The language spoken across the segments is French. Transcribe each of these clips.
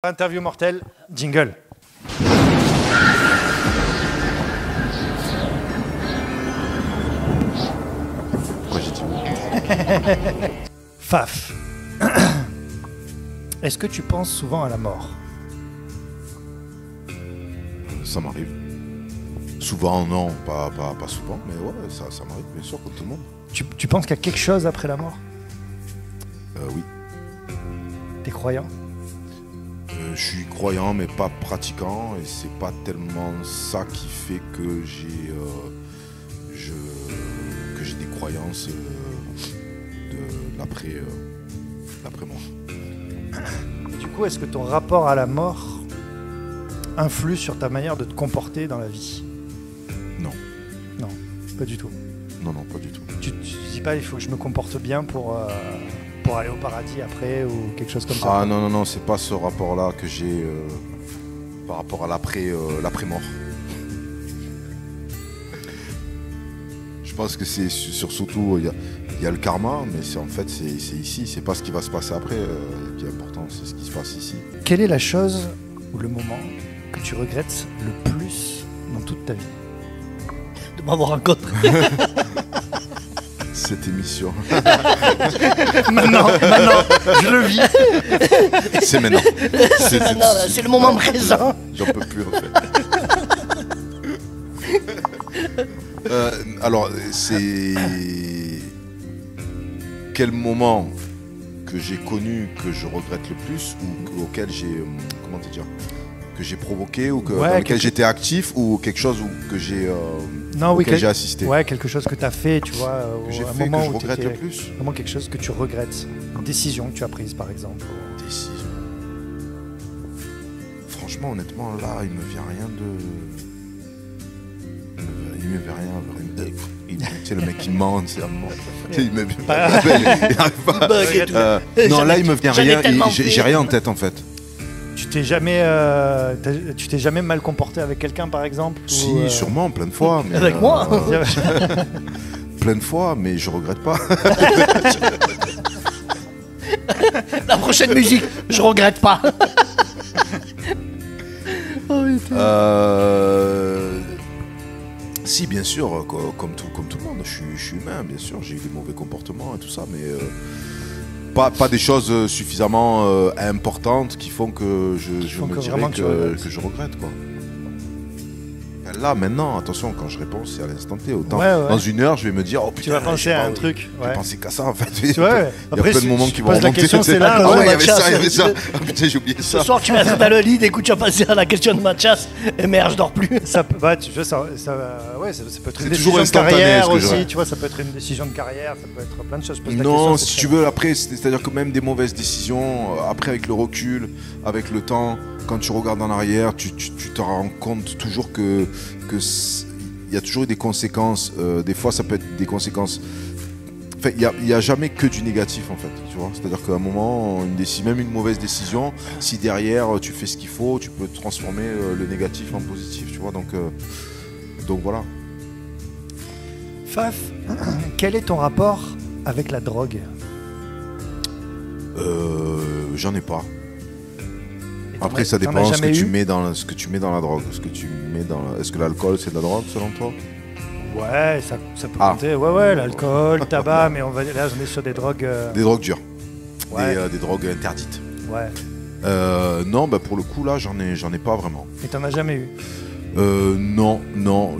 Interview mortelle, jingle. Pourquoi j'ai dit Faf. Est-ce que tu penses souvent à la mort? Ça m'arrive. Souvent, non, pas souvent, mais ouais, ça m'arrive, bien sûr, comme tout le monde. Tu penses qu'il y a quelque chose après la mort? Oui. T'es croyant? Je suis croyant, mais pas pratiquant, et c'est pas tellement ça qui fait que j'ai des croyances de l'après-mort. Du coup, est-ce que ton rapport à la mort influe sur ta manière de te comporter dans la vie? Non. Non, pas du tout. Non, pas du tout. Tu dis pas il faut que je me comporte bien pour aller au paradis après ou quelque chose comme ça? Ah non, c'est pas ce rapport-là que j'ai par rapport à l'après-mort. Je pense que c'est surtout, il y a le karma, mais c'est ici, c'est pas ce qui va se passer après qui est important, c'est ce qui se passe ici. Quelle est la chose ou le moment que tu regrettes le plus dans toute ta vie? De m'avoir rencontré. Cette émission. Maintenant, je le vis. C'est maintenant. C'est le moment présent. J'en peux plus en fait. Alors, c'est quel moment que j'ai connu que je regrette le plus ou auquel j'ai que j'ai provoqué ou dans lequel j'étais actif ou quelque chose que j'ai auquel j'ai assisté. Ouais, quelque chose que tu as fait, tu vois, que j'ai un fait moment que je où regrette le plus. Vraiment quelque chose que tu regrettes, une décision que tu as prise par exemple. Décision. Franchement, honnêtement, là, il me vient rien de. Il me vient rien. Tu sais, le mec qui ment, c'est un mort. Il me vient pas. Non, là, il me vient rien. J'ai rien en tête en fait. Tu t'es jamais mal comporté avec quelqu'un par exemple? Si, sûrement, plein de fois. Mais, avec moi plein de fois, mais je regrette pas. La prochaine musique, je regrette pas. Si, bien sûr, comme tout le monde, je suis humain, bien sûr, j'ai eu des mauvais comportements et tout ça, mais pas des choses suffisamment importantes qui font que je me dirais que je regrette, quoi. Là, maintenant, attention, quand je réponds, c'est à l'instant T. Autant dans une heure, je vais me dire, oh putain, tu vas penser à un truc. J'ai pensé qu'à ça, en fait. Il y a plein de moments qui vont remonter. La question, c'est là. Ah ouais, il y avait ça. Ah putain, j'ai oublié ça. Ce soir, tu vas être dans le lit, écoute, tu vas passer à la question de Mathias, et merde, je dors plus. Ça peut, tu vois, ça peut être une toujours décision de carrière instantané, aussi, tu vois, ça peut être une décision de carrière, ça peut être plein de choses. Non, si tu veux, après, c'est-à-dire que même des mauvaises décisions, après avec le recul, avec le temps, quand tu regardes en arrière, tu te rends compte toujours que il y a toujours eu des conséquences. Des fois, ça peut être des conséquences. Enfin, il y a jamais que du négatif en fait. Tu vois, c'est-à-dire qu'à un moment, même une mauvaise décision, si derrière tu fais ce qu'il faut, tu peux transformer le négatif en positif. Tu vois, donc voilà. Faf, quel est ton rapport avec la drogue? J'en ai pas. Après, ça dépend ce que tu mets dans la drogue. Est-ce que l'alcool, c'est de la drogue, selon toi? Ouais, ça peut compter. Ouais, l'alcool, le tabac, mais là, on est sur des drogues... Des drogues dures. Ouais. Des drogues interdites. Ouais. Non, pour le coup, là, j'en ai pas vraiment. Et t'en as jamais eu? Non.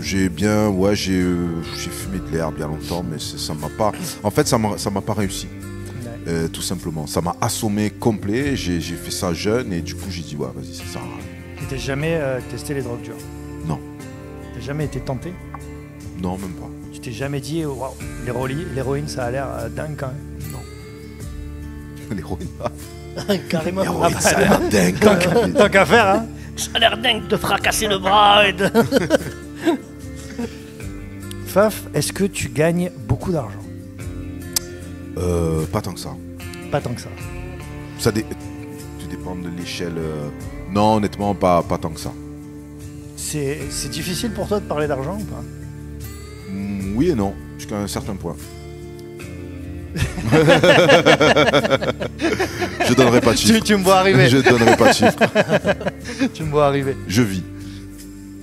J'ai fumé de l'herbe bien longtemps, mais ça m'a pas... En fait, ça m'a pas réussi. Tout simplement, ça m'a assommé complet. J'ai fait ça jeune et du coup j'ai dit ouais, vas-y, ça sert à rien. Et t'as jamais testé les drogues dures? Non. T'as jamais été tenté? Non, même pas. Tu t'es jamais dit waouh, l'héroïne ça a l'air dingue quand même? Non. L'héroïne, Carrément. L'héroïne, ça a l'air dingue. Tant qu'à faire, hein. Ça a l'air dingue de fracasser le bras et de... Faf, est-ce que tu gagnes beaucoup d'argent? Pas tant que ça. Pas tant que ça. Tout dépend de l'échelle. Non, honnêtement, pas tant que ça. C'est difficile pour toi de parler d'argent ou pas? Oui et non, jusqu'à un certain point. Je donnerai pas de chiffre. Tu me vois arriver. Je donnerai pas de chiffre. Tu me vois arriver. Je vis.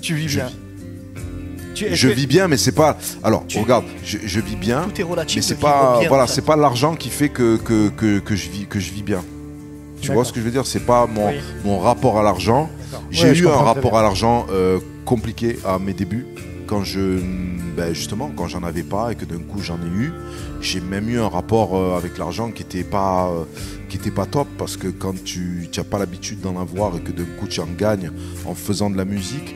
Tu vis Je bien. vis. Je vis bien, mais c'est pas. Alors, regarde, je vis bien, Tout est relatif. mais de c'est vivre pas. bien, Voilà, en fait. c'est pas l'argent qui fait que je vis bien. Tu vois D'accord. ce que je veux dire? C'est pas Oui. mon rapport à l'argent. D'accord. J'ai Ouais, je eu un comprends très rapport bien. à l'argent compliqué à mes débuts. Quand justement, quand j'en avais pas et que d'un coup j'en ai eu, j'ai même eu un rapport avec l'argent qui était pas top, parce que quand tu n'as pas l'habitude d'en avoir et que d'un coup tu en gagnes en faisant de la musique,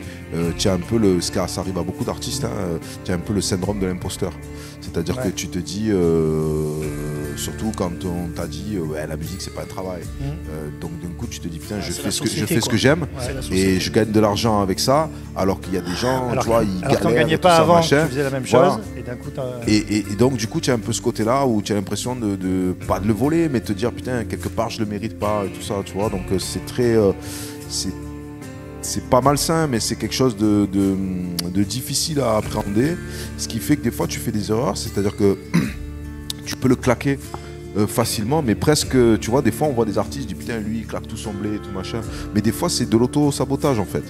tu as un peu ça arrive à beaucoup d'artistes, hein, tu as un peu le syndrome de l'imposteur. C'est-à-dire que tu te dis, surtout quand on t'a dit ouais, la musique c'est pas un travail. Donc d'un coup tu te dis putain, je c'est fais la ce que société, ce que j'aime. C'est la Et société. je gagne de l'argent avec ça, alors qu'il y a des gens, Alors tu vois, ils alors qu'on galèrent gagnait et tout pas ça, avant, machin. tu faisais la même Voilà. chose, et d'un coup, Et donc du coup tu as un peu ce côté-là où tu as l'impression de pas de le voler, mais de te dire putain, quelque part je le mérite pas et tout ça, tu vois. Donc c'est très c'est pas malsain, mais c'est quelque chose de difficile à appréhender, ce qui fait que des fois tu fais des erreurs, c'est-à-dire que tu peux le claquer facilement, mais presque, tu vois, des fois on voit des artistes, du putain, lui il claque tout son blé et tout machin, mais des fois c'est de l'auto-sabotage en fait,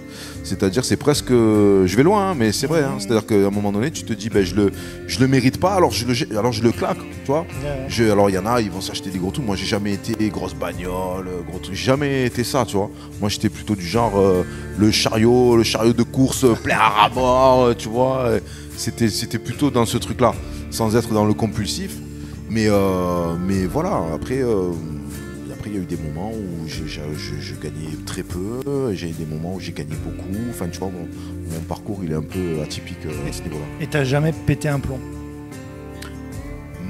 c'est-à-dire c'est presque, je vais loin, hein, mais c'est vrai, hein, c'est-à-dire qu'à un moment donné tu te dis, ben, je le mérite pas, alors je le claque, tu vois. Alors il y en a, ils vont s'acheter des gros trucs, moi j'ai jamais été grosse bagnole, gros truc, j'ai jamais été ça, tu vois. Moi j'étais plutôt du genre, le chariot de course plein à mort, tu vois, c'était plutôt dans ce truc-là, sans être dans le compulsif. Mais voilà, après il y a eu des moments où je gagnais très peu, j'ai eu des moments où j'ai gagné beaucoup. Enfin, tu vois, mon parcours il est un peu atypique à ce niveau-là. Et t'as jamais pété un plomb?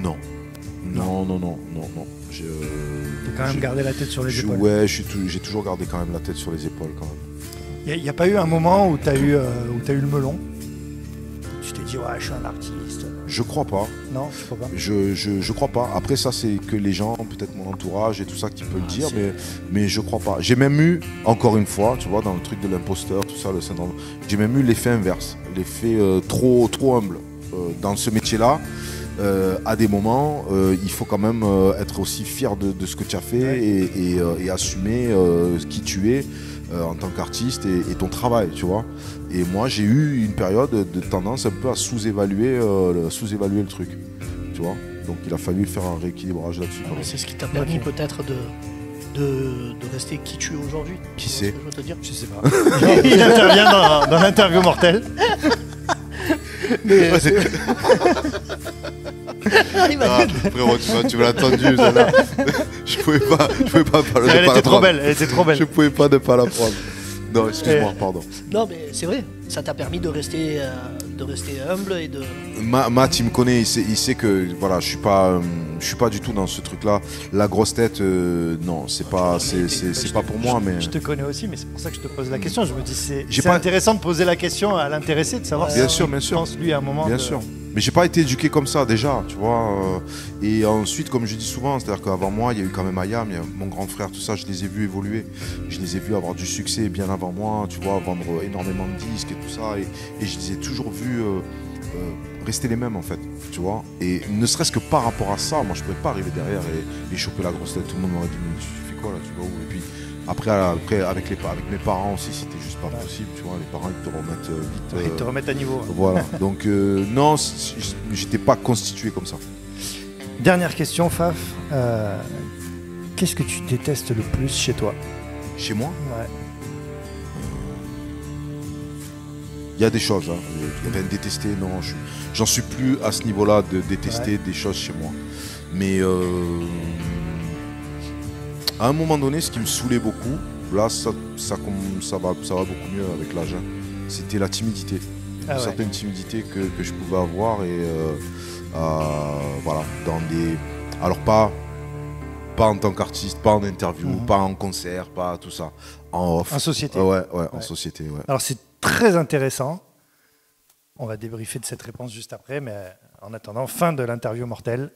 Non. T'as quand même gardé la tête sur les épaules. Ouais, j'ai toujours gardé quand même la tête sur les épaules quand même. Il n'y a pas eu un moment où t'as eu le melon? Tu t'es dit, ouais, je suis un artiste. Je crois pas. Non, je crois pas. Je crois pas. Après ça c'est que les gens, peut-être mon entourage et tout ça qui peut le dire, mais je crois pas. J'ai même eu, encore une fois, tu vois, dans le truc de l'imposteur, tout ça, le syndrome, j'ai même eu l'effet inverse, l'effet trop humble. Dans ce métier-là, à des moments, il faut quand même être aussi fier de ce que tu as fait et assumer qui tu es en tant qu'artiste et ton travail, tu vois. Et moi, j'ai eu une période de tendance un peu à sous-évaluer le truc, tu vois. Donc il a fallu faire un rééquilibrage là-dessus. quand même. C'est ce qui t'a permis peut-être de rester qui tu es aujourd'hui. Qui Tu vois c'est ce que je veux te dire? Je sais pas. Il intervient dans l'interview mortelle. Frérot, tu m'as attendu, celle-là. Je pouvais pas Elle était trop belle, elle était trop belle. Je pouvais pas ne pas la prendre. Non, excuse-moi, pardon. Non, mais c'est vrai, ça t'a permis de rester humble et de. Matt, il me connaît, il sait que voilà, je suis pas du tout dans ce truc-là. La grosse tête, non, c'est pas pour moi, mais. Je te connais aussi, mais c'est pour ça que je te pose la question. Je me dis, c'est pas- intéressant de poser la question à l'intéressé, de savoir Bien si sûr, il bien sûr. pense lui à un moment. Bien sûr. Mais j'ai pas été éduqué comme ça déjà, tu vois. Et ensuite, comme je dis souvent, c'est-à-dire qu'avant moi, il y a eu quand même Ayam, il y a mon grand frère, tout ça, je les ai vus évoluer. Je les ai vus avoir du succès bien avant moi, tu vois, vendre énormément de disques et tout ça. Et je les ai toujours vus rester les mêmes en fait, tu vois. Et ne serait-ce que par rapport à ça, moi je pouvais pas arriver derrière et choper la grosse tête. Tout le monde m'aurait dit, mais tu fais quoi là, tu vois. Et puis après avec mes parents aussi, c'était juste pas possible, tu vois. Les parents ils te remettent vite. Ils te remettent à niveau. Voilà. Donc non, j'étais pas constitué comme ça. Dernière question, Faf. Qu'est-ce que tu détestes le plus chez toi? Chez moi, Ouais. il y a des choses. Hein. Il y avait détester, non, j'en suis plus à ce niveau-là de détester des choses chez moi. Mais à un moment donné, ce qui me saoulait beaucoup, là, ça va beaucoup mieux avec l'âge. Hein. C'était la timidité. Ah Une ouais. certaine timidité que je pouvais avoir et voilà, dans des. Alors pas en tant qu'artiste, pas en interview, pas en concert, pas tout ça. En off. En société. Ouais, en société, ouais. Alors c'est très intéressant. On va débriefer de cette réponse juste après, mais en attendant, fin de l'interview mortelle.